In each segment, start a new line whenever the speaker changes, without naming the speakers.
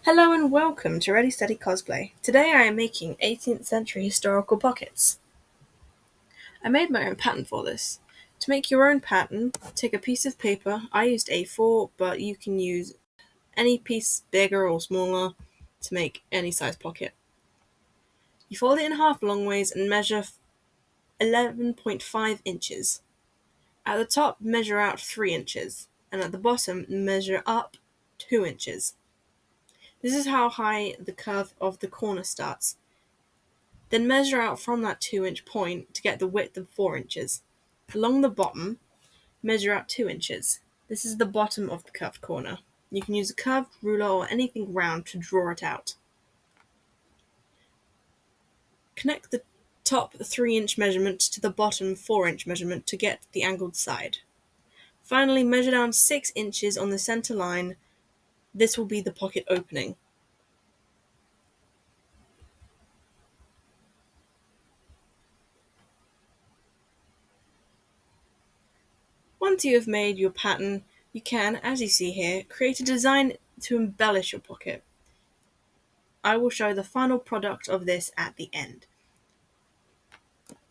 Hello and welcome to Ready Steady Cosplay. Today I am making 18th century historical pockets. I made my own pattern for this. To make your own pattern, take a piece of paper. I used A4, but you can use any piece bigger or smaller to make any size pocket. You fold it in half long ways and measure 11.5 inches. At the top, measure out 3 inches, and at the bottom, measure up 2 inches. This is how high the curve of the corner starts. Then measure out from that 2-inch point to get the width of 4 inches. Along the bottom, measure out 2 inches. This is the bottom of the curved corner. You can use a curved ruler or anything round to draw it out. Connect the top 3-inch measurement to the bottom 4-inch measurement to get the angled side. Finally, measure down 6 inches on the center line. This will be the pocket opening. Once you have made your pattern, you can, as you see here, create a design to embellish your pocket. I will show the final product of this at the end.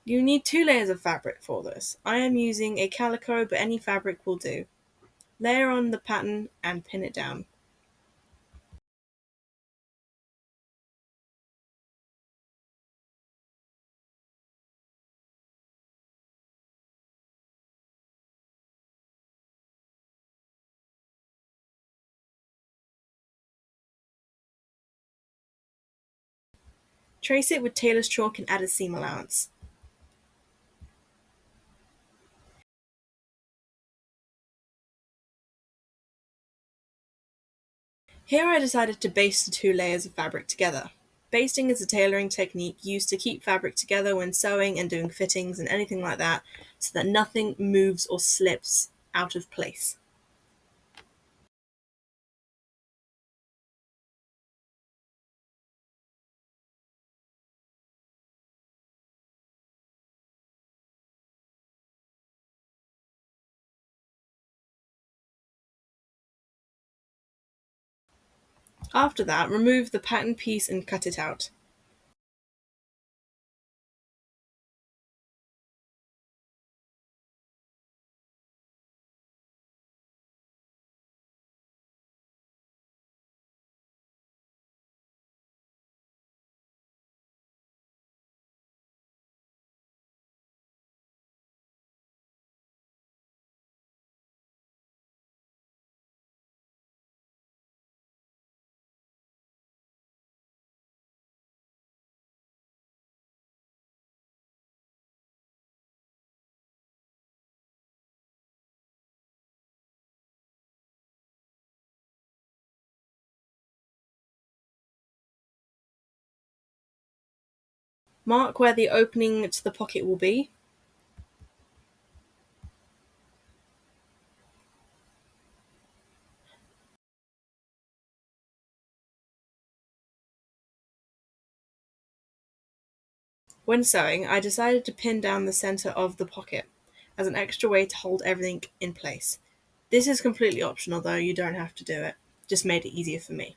You need 2 layers of fabric for this. I am using a calico, but any fabric will do. Layer on the pattern and pin it down. Trace it with tailor's chalk and add a seam allowance. Here I decided to baste the 2 layers of fabric together. Basting is a tailoring technique used to keep fabric together when sewing and doing fittings and anything like that, so that nothing moves or slips out of place. After that, remove the pattern piece and cut it out. Mark where the opening to the pocket will be. When sewing, I decided to pin down the center of the pocket as an extra way to hold everything in place. This is completely optional though, you don't have to do it. Just made it easier for me.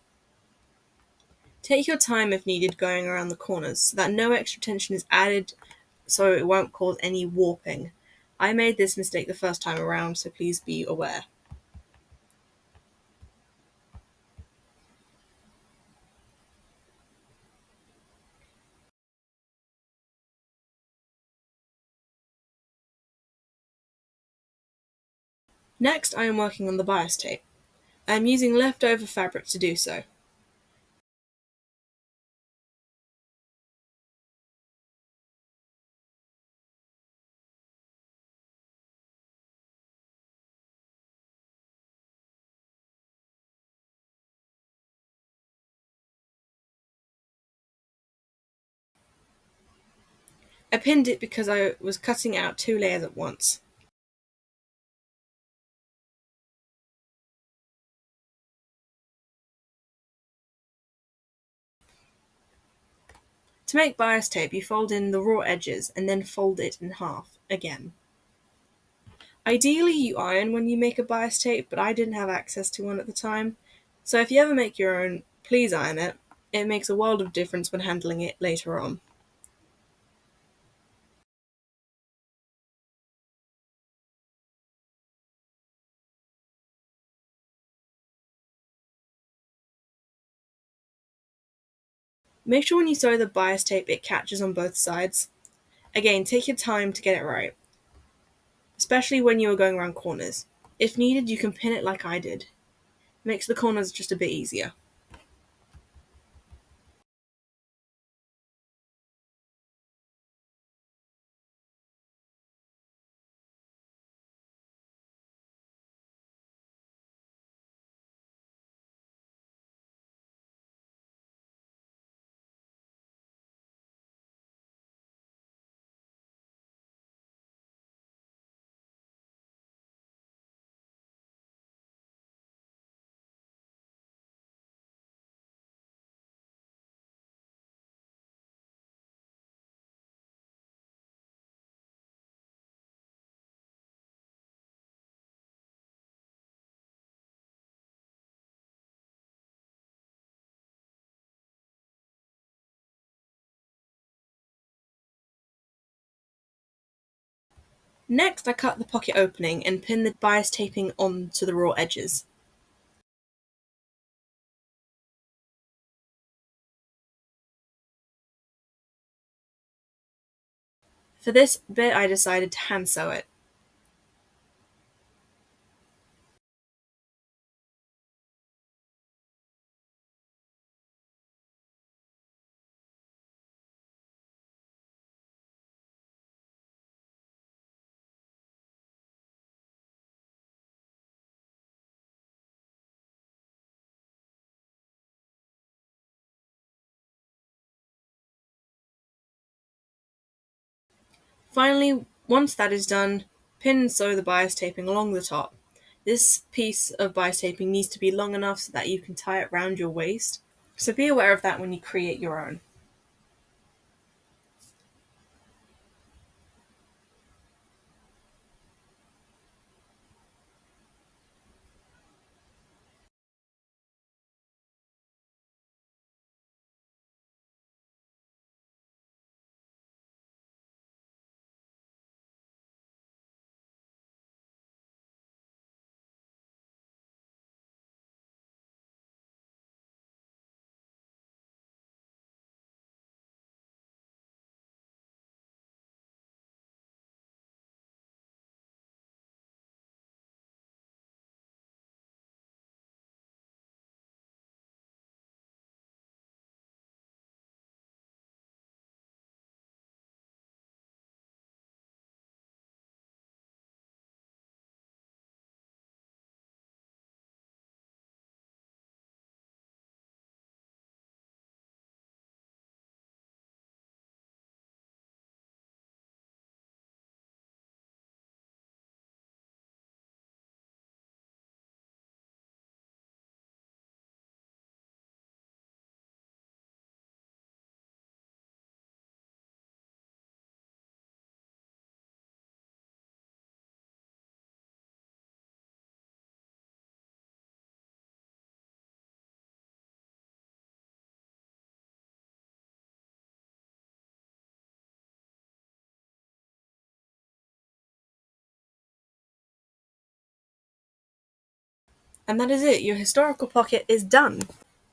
Take your time if needed going around the corners so that no extra tension is added so it won't cause any warping. I made this mistake the first time around, so please be aware. Next, I am working on the bias tape. I am using leftover fabric to do so. I pinned it because I was cutting out 2 layers at once. To make bias tape, you fold in the raw edges and then fold it in half again. Ideally, you iron when you make a bias tape, but I didn't have access to one at the time. So if you ever make your own, Please iron it. It makes a world of difference when handling it later on. Make sure when you sew the bias tape it catches on both sides. Again, take your time to get it right, especially when you are going around corners. If needed, you can pin it like I did. Makes the corners just a bit easier. Next, I cut the pocket opening and pin the bias taping onto the raw edges. For this bit, I decided to hand sew it. Finally, once that is done, pin and sew the bias taping along the top. This piece of bias taping needs to be long enough so that you can tie it round your waist, so be aware of that when you create your own. And that is it, your historical pocket is done!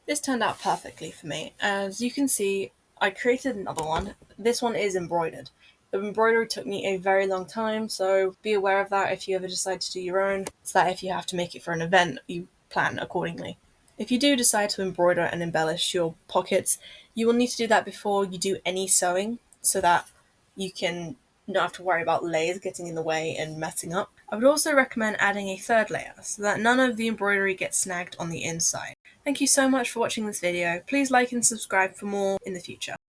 This turned out perfectly for me. As you can see, I created another one. This one is embroidered. The embroidery took me a very long time, so be aware of that if you ever decide to do your own, so that if you have to make it for an event, you plan accordingly. If you do decide to embroider and embellish your pockets, you will need to do that before you do any sewing, so that you can not have to worry about layers getting in the way and messing up. I would also recommend adding a third layer, so that none of the embroidery gets snagged on the inside. Thank you so much for watching this video. Please like and subscribe for more in the future.